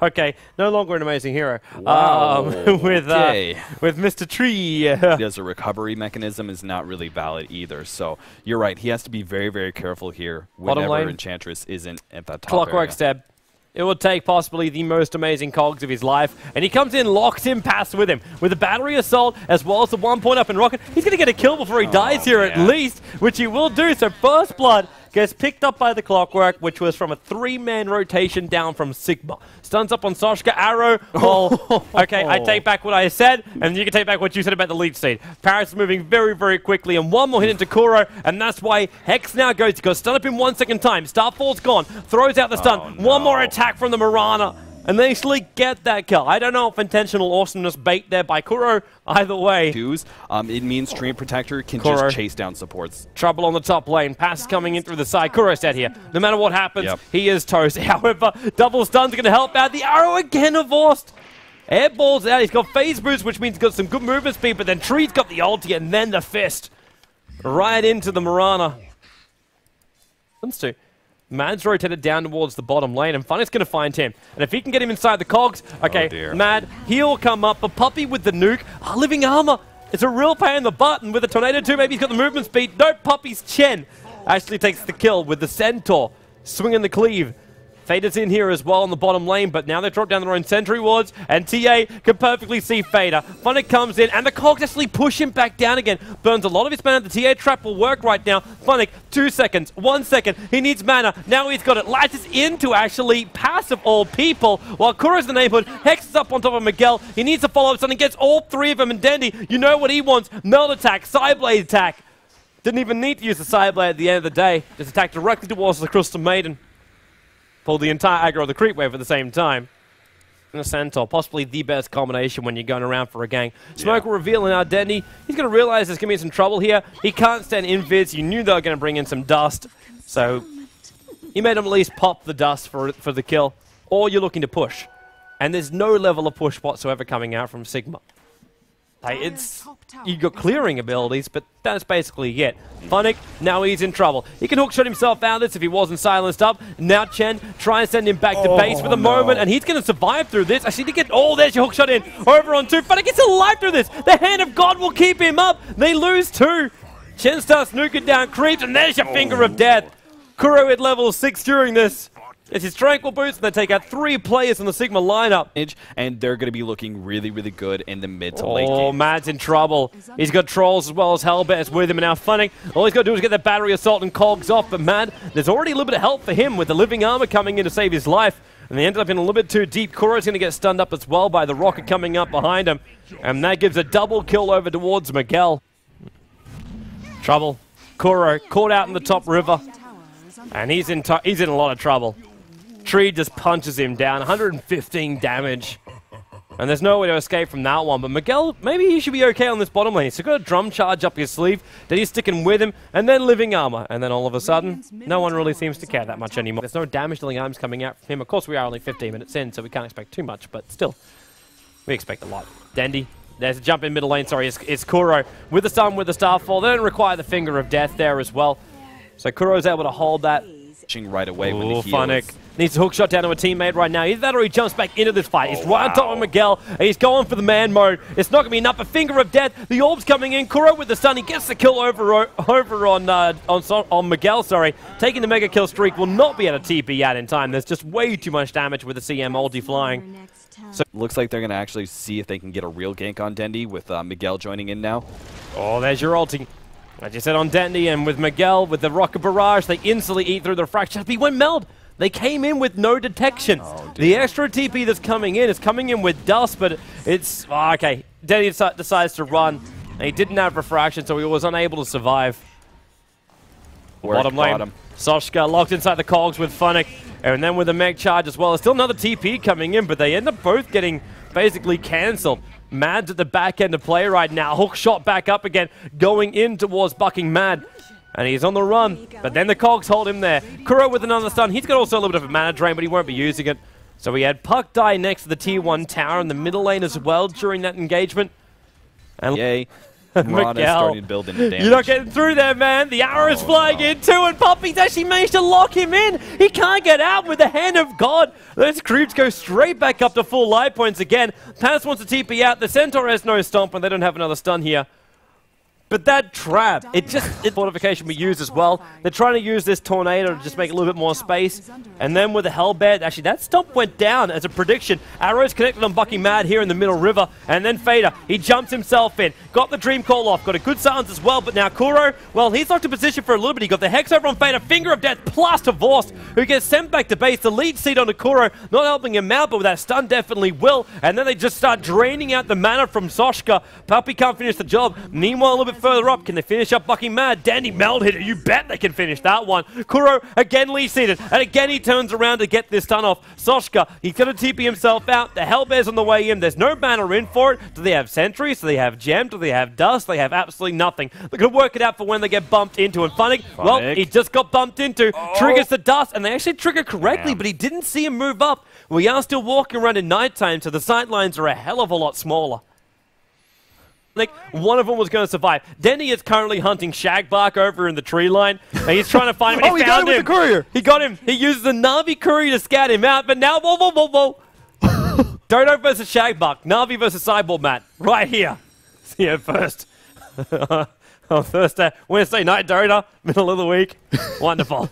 Okay, no longer an amazing hero. Wow. With Mr. Tree. There's a recovery mechanism is not really valid either. So you're right. He has to be very, very careful here whenever Enchantress isn't at that top Clockwork area. Stab. It will take possibly the most amazing cogs of his life. And he comes in, locks in, pass with him. With a battery assault, as well as the 1 point up in rocket. He's going to get a kill before he dies here at least, which he will do. So first blood gets picked up by the Clockwork, which was from a 3-man rotation down from Sigma. Stuns up on Soshka, Arrow. Well, okay, I take back what I said, and you can take back what you said about the lead seed. Paris is moving very, very quickly, and one more hit into Kuro, and that's why Hex now goes. He goes stun up in 1 second time. Starfall's gone. Throws out the stun. One more attack from the Mirana. And they actually get that kill. I don't know if intentional awesomeness bait there by Kuro. Either way. It means Stream Protector can just chase down supports. Trouble on the top lane. Pass coming in through the side. Kuro's dead here. No matter what happens, he is toast. However, double stuns are going to help out. The arrow again divorced. Airball's out. He's got phase boost, which means he's got some good movement speed, but then Tree's got the ulti and then the fist. Right into the Mirana. Let's do. Mad's rotated down towards the bottom lane, and Funnick's going to find him. And if he can get him inside the cogs, okay, Mad, he'll come up. But Puppy with the nuke, living armor. It's a real pain in the butt, and with the Tornado 2, maybe he's got the movement speed. No, Puppy's Chen actually takes the kill with the Centaur, swinging the cleave. Fader's in here as well on the bottom lane, but now they drop down their own sentry wards, and TA can perfectly see Fader. Funnick comes in, and the cogs actually push him back down again. Burns a lot of his mana. The TA trap will work right now. Funnick, 2 seconds, 1 second. He needs mana. Now he's got it. Latches into actually passive all people, while Kuro's the neighborhood. Hex is up on top of Miguel. He needs to follow up something. Gets all 3 of them, and Dendy, you know what he wants. Meld attack, Psyblade attack. Didn't even need to use the Psyblade at the end of the day. Just attack directly towards the Crystal Maiden. Pull the entire aggro of the creep wave at the same time. And a Centaur, possibly the best combination when you're going around for a gang. Smoke will reveal in our Dendy. He's going to realize there's going to be some trouble here. He can't stand invis. You knew they were going to bring in some dust. So he made him at least pop the dust for the kill. Or you're looking to push. And there's no level of push whatsoever coming out from Sigma. You got clearing abilities, but that's basically it. Funnick, now he's in trouble. He can hookshot himself out of this if he wasn't silenced up. Now Chen try and send him back to base for the moment, and he's going to survive through this. Actually, to get there's your hookshot in. Over on 2. Funnick gets alive through this. The hand of God will keep him up. They lose 2. Chen starts nuking down creeps, and there's your finger of death. Kuro at level 6 during this. It's his Tranquil Boost, and they take out 3 players in the Sigma lineup. And they're going to be looking really, really good in the mid to late game. Oh, Mad's in trouble. He's got Trolls as well as Hellbear's with him, and now Funnick. All he's got to do is get that battery assault and cogs off, but Mad, there's already a little bit of help for him with the living armor coming in to save his life. And they ended up in a little bit too deep. Kuro's going to get stunned up as well by the rocket coming up behind him. And that gives a double kill over towards Miguel. Trouble. Kuro caught out in the top river. And he's in a lot of trouble. Tree just punches him down, 115 damage. And there's no way to escape from that one. But Miguel, maybe he should be okay on this bottom lane. He's got a drum charge up his sleeve. Then he's sticking with him. And then living armor. And then all of a sudden, no one really seems to care that much anymore. There's no damage dealing items coming out from him. Of course, we are only 15 minutes in, so we can't expect too much. But still, we expect a lot. Dendy. There's a jump in middle lane. Sorry, it's Kuro. With the stun, with the Starfall. They don't require the Finger of Death there as well. So Kuro's able to hold that. Right away when the heals. Funnick needs a hook shot down to a teammate right now. Either that or he jumps back into this fight. He's right on top of Miguel. And he's going for the man mode. It's not going to be enough. A Finger of Death. The orb's coming in. Kuro with the stun. He gets the kill over on Miguel. Sorry, taking the mega kill streak. Will not be able to TP out in time. There's just way too much damage with the CM ulti flying. So looks like they're going to actually see if they can get a real gank on Dendy with Miguel joining in now. Oh, there's your ulti. Like you said on Dendy, and with Miguel, with the Rocket Barrage, they instantly eat through the Fracture. He went meld. They came in with no detection. The extra TP that's coming in is coming in with dust, but it's... okay. Dendy decides to run. And he didn't have Refraction, so he was unable to survive. Bottom lane. Soshka locked inside the cogs with Funnick, and then with the Meg Charge as well. There's still another TP coming in, but they end up both getting basically cancelled. Mad's at the back end of play right now. Hook shot back up again, going in towards bucking Mad. And he's on the run, but then the cogs hold him there. Kuro with another stun. He's got also a little bit of a mana drain, but he won't be using it. So we had Puck die next to the tier 1 tower in the middle lane as well during that engagement. And Mirana is starting to build into damage. You're not getting through there, man. The arrow's flying in too, and Poppy's actually managed to lock him in. He can't get out with the hand of God. Those creeps go straight back up to full life points again. Pass wants to TP out. The Centaur has no stomp, and they don't have another stun here. But that trap, it's fortification we use as well. They're trying to use this tornado to just make a little bit more space. And then with the Hellbear, actually that stomp went down as a prediction. Arrow's connected on Bucky Mad here in the middle river. And then Fader, he jumps himself in. Got the Dream Call off, got a good silence as well. But now Kuro, well, he's locked in position for a little bit. He got the Hex over on Fader, Finger of Death plus Divorced, who gets sent back to base. The lead seat on Kuro, not helping him out, but with that stun definitely will. And then they just start draining out the mana from Soshka. Puppy can't finish the job. Meanwhile, a little bit further up, can they finish up Bucky Mad? Dandy Meld hit it. You bet they can finish that one. Kuro again lead seated, and again he turns around to get this stun off. Soshka, he's going to TP himself out. The Hellbear's on the way in. There's no banner in for it. Do they have sentries? Do they have gem? Do they have dust? They have absolutely nothing. They're going to work it out for when they get bumped into. And Funnick, well, he just got bumped into. Triggers the dust, and they actually trigger correctly, but he didn't see him move up. We are still walking around in nighttime, so the sightlines are a hell of a lot smaller. Like, one of them was going to survive. Denny is currently hunting Shagbark over in the tree line, and he's trying to find him. And he found him with the courier. He got him. He used the Navi courier to scout him out, but now, whoa. Dodo versus Shagbark. Navi versus Cyborg Matt. Right here. See you first. On Thursday, Wednesday night, Dodo. Middle of the week. Wonderful.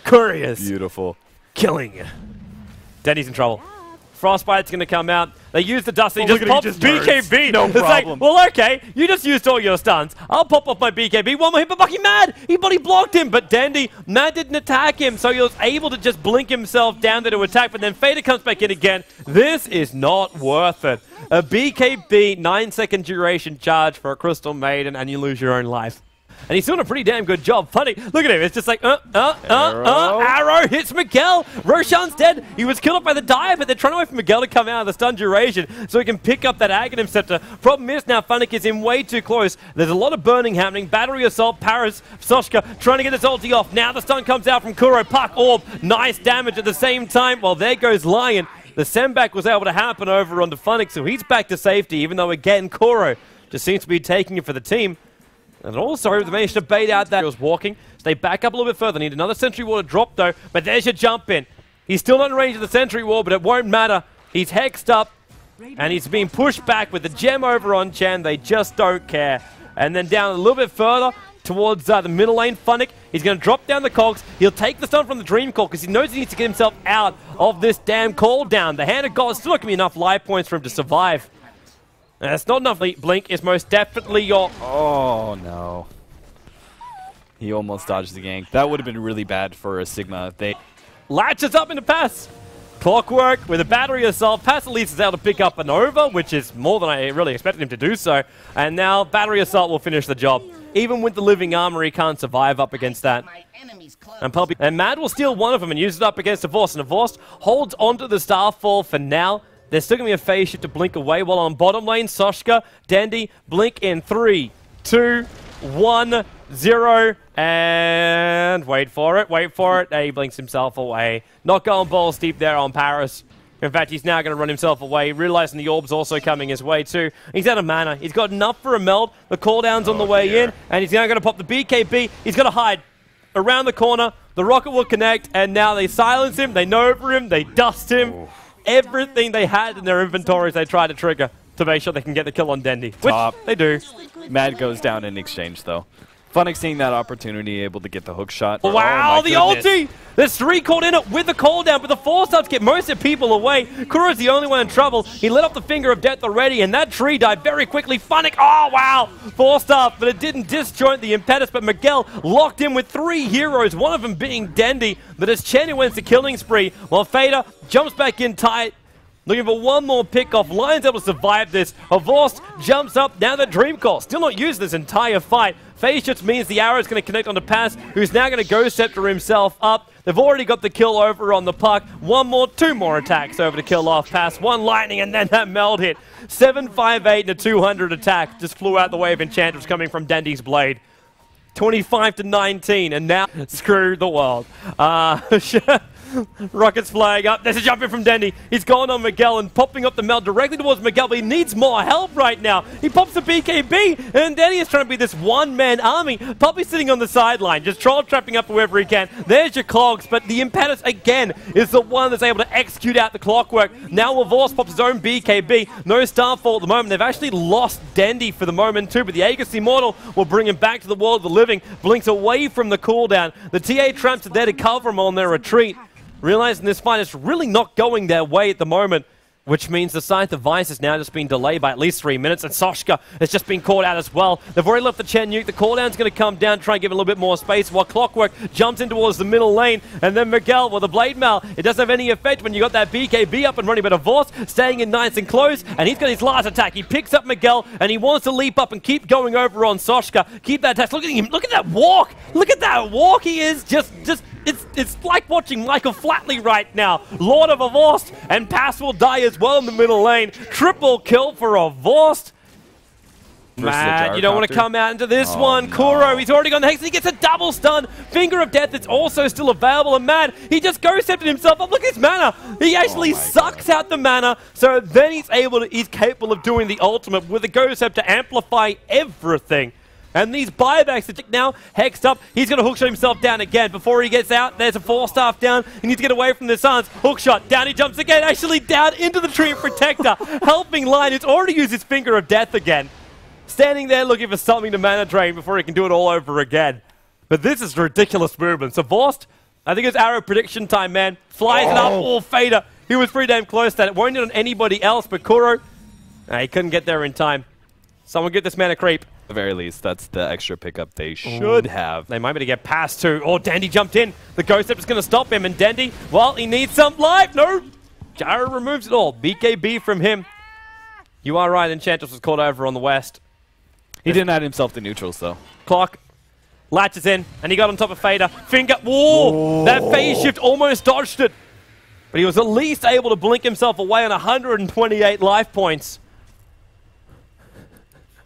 Couriers. Beautiful. Killing you. Denny's in trouble. Frostbite's going to come out. They use the dust. He just pops BKB. No it's problem. Like, well, okay. You just used all your stuns. I'll pop off my BKB. One more hit, but Bucky Mad. He body blocked him, but Dandy, Mad didn't attack him, so he was able to just blink himself down there to attack, but then Fader comes back in again. This is not worth it. A BKB 9-second duration charge for a Crystal Maiden, and you lose your own life. And he's doing a pretty damn good job. Funny, look at him. It's just like, Arrow hits Miguel. Roshan's dead. He was killed by the dive, but they're trying to wait for Miguel to come out of the stun duration so he can pick up that Aghanim Scepter. Problem is now Funnick is in way too close. There's a lot of burning happening. Battery Assault, Paris, Soshka trying to get his ulti off. Now the stun comes out from Kuro. Puck, Orb, nice damage at the same time. Well, there goes Lion. The sendback was able to happen over onto Funnick, so he's back to safety, even though again Kuro just seems to be taking it for the team. And also, they managed to bait out that he was walking. So they back up a little bit further. Need another sentry wall to drop, though. But there's your jump in. He's still not in range of the sentry wall, but it won't matter. He's hexed up, and he's being pushed back with the gem over on Chan. They just don't care. And then down a little bit further towards the middle lane, Funnick. He's going to drop down the cogs. He'll take the stun from the Dream Call because he knows he needs to get himself out of this damn call down. The Hand of God is still not going to be enough life points for him to survive. That's not enough. Blink is most definitely your... Oh, no. He almost dodged the gank. That would have been really bad for a Sigma. They latches up into Pass. Clockwork with a battery assault. Pass at least is able to pick up an over, which is more than I really expected him to do so. And now battery assault will finish the job. Even with the living armor, he can't survive up against that. And Mad will steal one of them and use it up against Divorce. And Divorce holds onto the Starfall for now. There's still going to be a phase shift to blink away, while on bottom lane, Soshka, Dandy, blink in 3, 2, 1, 0, and wait for it. He blinks himself away. Not going balls deep there on Paris. In fact, he's now going to run himself away, realizing the orb's also coming his way too. He's out of mana. He's got enough for a meld. The cooldown's on the way in, and he's now going to pop the BKB. He's going to hide around the corner. The rocket will connect, and now they silence him. They nova him. They dust him. Oh. Everything they had in their inventories they try to trigger to make sure they can get the kill on Dendy. Which they do. Mad goes down in exchange, though. Funnick seeing that opportunity, able to get the hook shot. Wow, the ulti! There's 3 caught in it with the cooldown, but the 4 starts to get most of the people away. Kuro's the only one in trouble. He lit up the Finger of Death already, and that tree died very quickly. Funnick, oh wow! 4-star, but it didn't disjoint the impetus, but Miguel locked in with 3 heroes, one of them being Dendy, but it's Chen who wins the killing spree, while Fader jumps back in tight. Looking for one more pick-off. Lion's able to survive this. Havorst jumps up. Now the Dream Call. Still not used this entire fight. Phase shift means the arrow is going to connect onto Pass, who's now going to Ghost Scepter himself up. They've already got the kill over on the puck. 2 more attacks over to kill off Pass. 1 lightning, and then that meld hit. 758 and a 200 attack. Just flew out the way of Enchantress coming from Dandy's blade. 25 to 19, and now screw the world. Rockets flying up. There's a jump in from Dendy. He's gone on Miguel and popping up the Mel directly towards Miguel, but he needs more help right now. He pops the BKB, and Dendy is trying to be this one-man army. Poppy's sitting on the sideline, just troll trapping up whoever he can. There's your clogs, but the Impetus, again, is the one that's able to execute out the clockwork. Now Lavorce pops his own BKB. No Starfall at the moment. They've actually lost Dendy for the moment, too, but the Aegis Immortal will bring him back to the world of the living. Blinks away from the cooldown. The TA Tramps are there to cover him on their retreat. Realizing this fight is really not going their way at the moment, which means the Scythe of Vice has now just been delayed by at least 3 minutes, and Soshka has just been caught out as well. They've already left the Chen Nuke. The cooldown's going to come down, try and give it a little bit more space, while Clockwork jumps in towards the middle lane, and then Miguel, well, the Blade Mail, it doesn't have any effect when you got that BKB up and running, but Divorce staying in nice and close, and he's got his last attack. He picks up Miguel, and he wants to leap up and keep going over on Soshka. Keep that attack. Look at him. Look at that walk. Look at that walk. He is just it's like watching Michael Flatley right now. Lord of Avorst, and Pass will die as well in the middle lane. Triple kill for Avorst. Man, you don't want to come out into this one. No. Kuro, he's already gone the Hex. He gets a double stun. Finger of Death is also still available. And man, he just ghost-scepted himself up. Look at his mana. He actually sucks out the mana. So then he's capable of doing the ultimate with the Ghost-Scepter to amplify everything. And these buybacks are now hexed up. He's going to hookshot himself down again. Before he gets out, there's a 4-staff down. He needs to get away from the Suns. Hookshot. Down he jumps again. Actually down into the Tree of Protector. Helping Lion, who's already used his Finger of Death again. Standing there looking for something to mana drain before he can do it all over again. But this is ridiculous movement. So Vorst, I think it's arrow prediction time, man. Flies it up. Oh, Fader. He was pretty damn close to that. It won't hit on anybody else, but Kuro, he couldn't get there in time. Someone get this mana creep. At the very least, that's the extra pickup they should have. They might be able to get past too. Oh, Dandy jumped in. The Ghost Step is going to stop him, and Dandy, well, he needs some life. No! Gyro removes it all. BKB from him. You are right, Enchantress was caught over on the west. He didn't add himself to neutrals, though. Clock latches in, and he got on top of Fader. Finger, whoa! That phase shift almost dodged it. But he was at least able to blink himself away on 128 life points.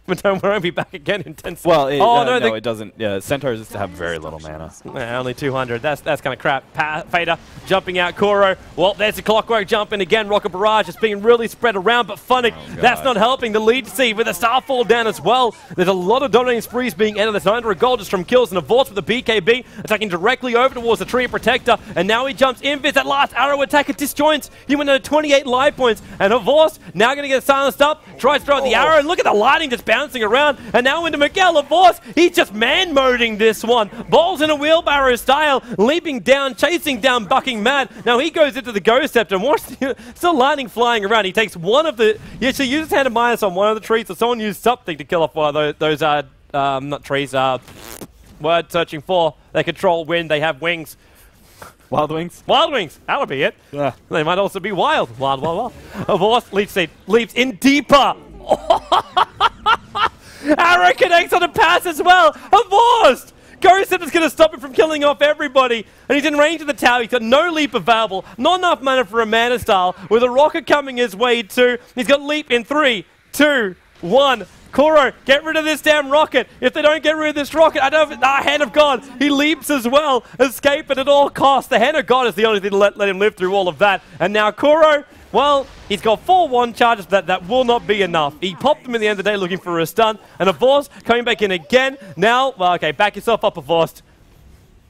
But don't worry, I'll be back again in 10 seconds. Well, no, it doesn't. Yeah, Centaurs just have very little mana. Only 200. That's kind of crap. Fader jumping out. Kuro. Well, there's the Clockwork jumping again. Rocket Barrage is being really spread around, but Funnick, that's not helping. The lead seed with a Starfall down as well. There's a lot of dominating sprees being entered. There's 900 gold just from kills, and a Vorce with the BKB attacking directly over towards the Tree of Protector. And now he jumps in. That last arrow attack, it disjoints. He went into 28 life points, and a Vorce now going to get silenced up. Tries to throw out the arrow, and look at the lightning just bouncing around, and now into Miguel Lavorce. He's just man-moding this one. Balls in a wheelbarrow style, leaping down, chasing down Bucking Mad. Now he goes into the Ghost Scepter, and watch still lightning flying around. He takes one of the... He actually used his hand of minus on one of the trees, so someone used something to kill off one of those not trees, word searching for. They control wind, they have wings. Wild Wings? Wild Wings! That would be it. Yeah. They might also be wild. Wild. Lavorce, leech seed, leaps in deeper. Arrow connects on a pass as well. Avorst! Ghost Scepter's going to stop him from killing off everybody. And he's in range of the tower. He's got no leap available. Not enough mana for a mana style. With a rocket coming his way too. He's got leap in 3, 2, 1. Kuro, get rid of this damn rocket. If they don't get rid of this rocket, I don't know. Hand of God. He leaps as well. Escape it at all costs. The Hand of God is the only thing to let him live through all of that. And now Kuro, well, he's got 4 1 charges, but that will not be enough. He popped him in the end of the day looking for a stun. And Avorst coming back in again. Now, well, okay, back yourself up, Avorst.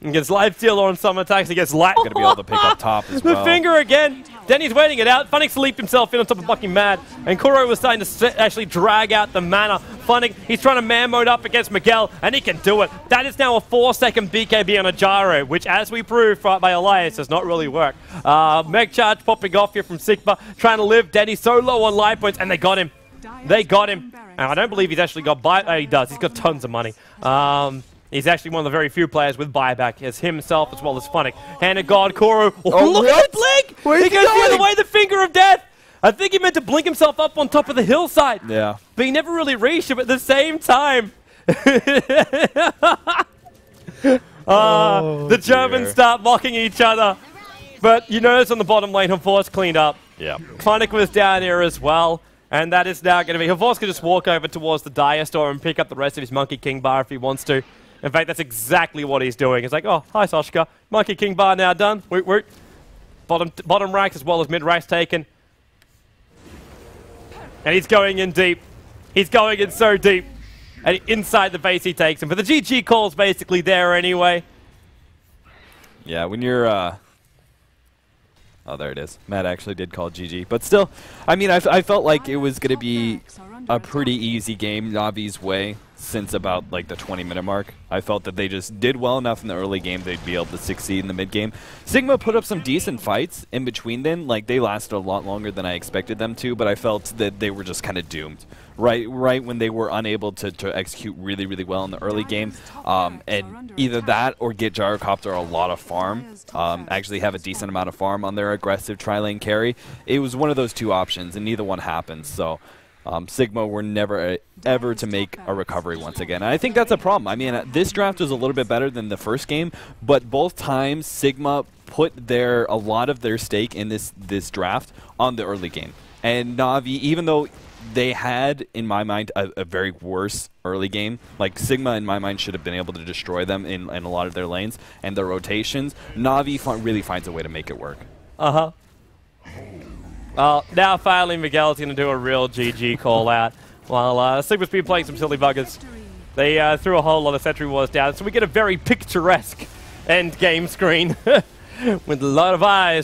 He gets life steal on some attacks. He gets light. Going to be able to pick up top as well. The finger again. Then he's waiting it out. Funnick leaped himself in on top of Bucking Mad. And Kuro was starting to actually drag out the mana. Funnick, he's trying to man mode up against Miguel, and he can do it. That is now a 4-second BKB on a gyro, which, as we proved by Elias, does not really work. Meg charge popping off here from Sigma, trying to live. Danny so low on life points, and they got him. They got him. And I don't believe he's actually got buy. He does. He's got tons of money. He's actually one of the very few players with buyback, as himself as well as Funnick. Hand of God, Kuro. Oh, look at the blink! He goes the other way, the Finger of Death! I think he meant to blink himself up on top of the hillside. Yeah. But he never really reached him at the same time. The Germans start mocking each other. But you notice on the bottom lane, Havor's cleaned up. Yeah. Funnick was down here as well. And that is now going to be... Havor's can just walk over towards the Dire Store and pick up the rest of his Monkey King bar if he wants to. In fact, that's exactly what he's doing. He's like, oh, hi, Soshka. Monkey King bar now done. Woot woot. bottom racks as well as mid racks taken. And he's going in deep. He's going in so deep. And inside the base he takes him. But the GG call's basically there anyway. Yeah, when you're... Oh, there it is. Matt actually did call GG. But still, I mean, I felt like it was going to be a pretty easy game Navi's way since about like the 20-minute mark. I felt that they just did well enough in the early game they'd be able to succeed in the mid game. Sigma put up some decent fights in between then. Like, they lasted a lot longer than I expected them to, but I felt that they were just kind of doomed. Right when they were unable to execute really, really well in the early game. And either that or get Gyrocopter a lot of farm. Actually have a decent amount of farm on their aggressive tri-lane carry. It was one of those two options, and neither one happened. So Sigma were never ever to make a recovery once again. And I think that's a problem. I mean, this draft was a little bit better than the first game, but both times Sigma put a lot of their stake in this draft on the early game. And Navi, even though they had, in my mind, a very worse early game. Like, Sigma, in my mind, should have been able to destroy them in a lot of their lanes and their rotations. Navi really finds a way to make it work. Now finally Miguel's going to do a real GG call out. While Sigma's been playing some silly buggers. They threw a whole lot of Sentry Wars down, so we get a very picturesque end game screen with a lot of eyes.